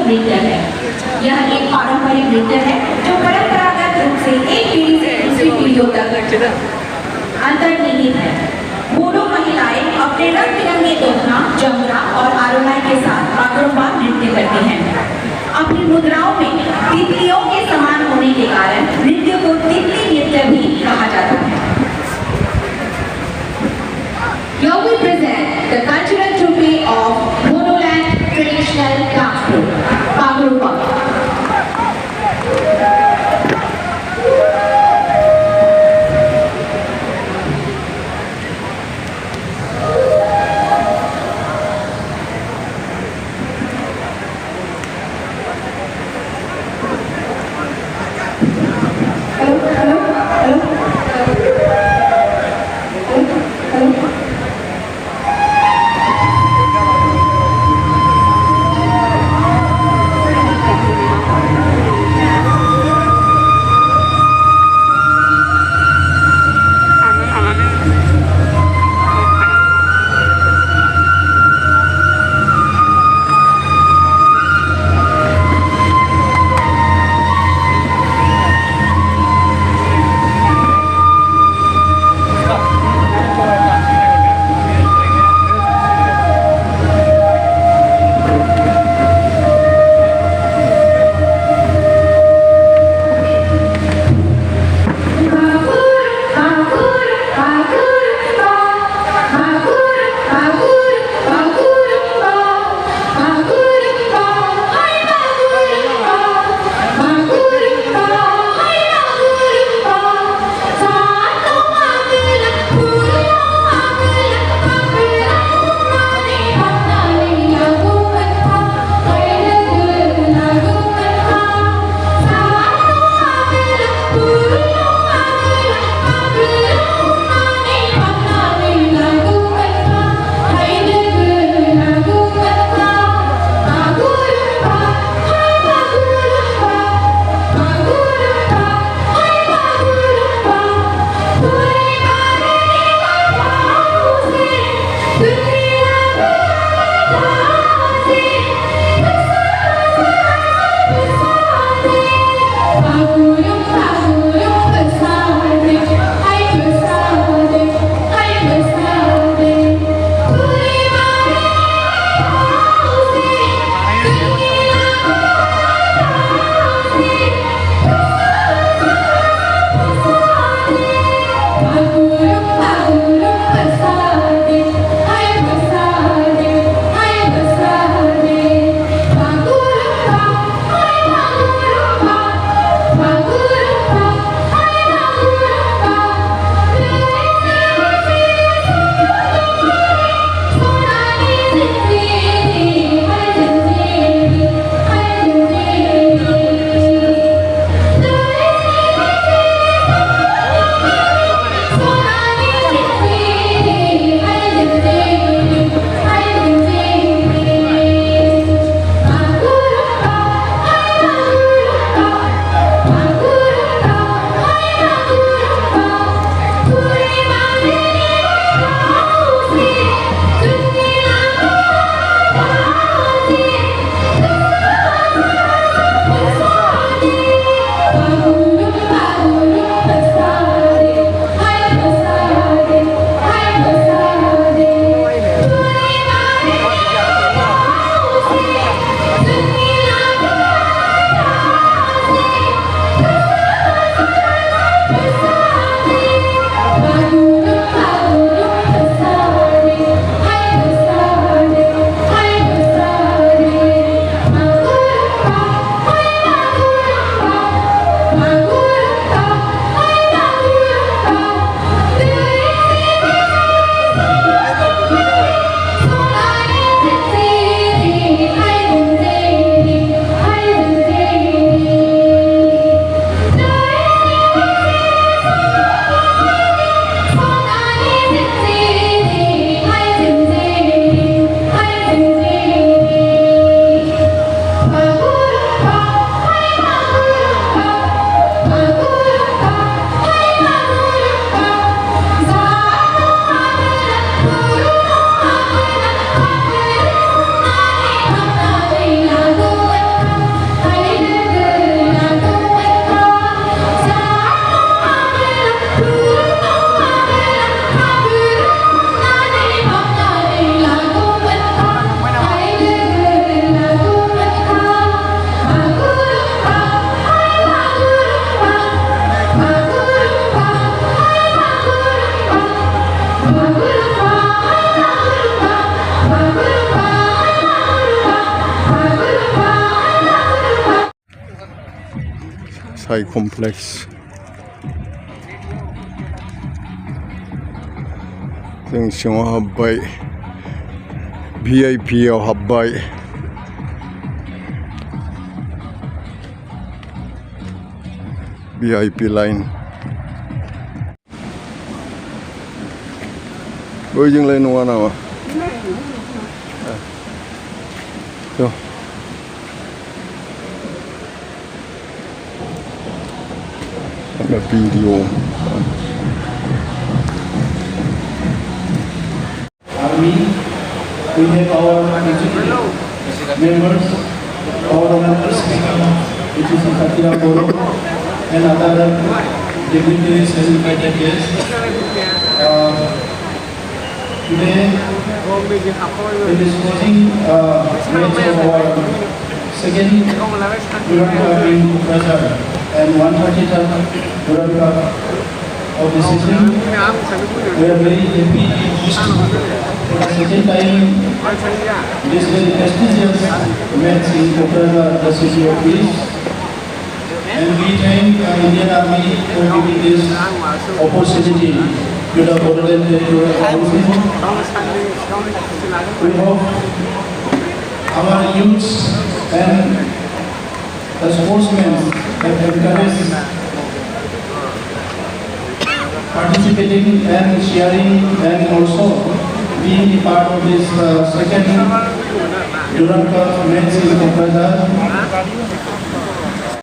नृत्य है। यह एक पारंपरिक नृत्य है जो परंपरागत रूप से एक पीढ़ी से दूसरी पीढ़ियों तक अंतर्निहित है। बोडो महिलाएं अपने रंग बिरंगे दोहना, जमरा और आरोलाई के साथ बागरुम्बा नृत्य करती हैं। अपनी मुद्राओं में तितलियों के समान होने के कारण नृत्य को तितली नृत्य भी कहा जाता है। Here we present the cultural troupe of Bodoland traditional dance group, Bagrumba. Thai complex. जों सिङाव हाबबाय VIP आव हाबबाय VIP लाइन बैजोंलाय नङा नामा थ' ada video Army, we have our executive members, our honorable speaker, which is Satya Goro, and other dignitaries and invited guests. Today, it is closing match of our second Duran Cup in Brazil and 133rd Duran Cup of the season. We are very happy for the second time this very prestigious match in Koprada, the city of peace. And we thank Indian Army for giving this opportunity to the Borderland Territorial Council. We hope our youths and the sportsmen have encouraged participating and sharing and also being a part of this second Duran Cup match in Koprada.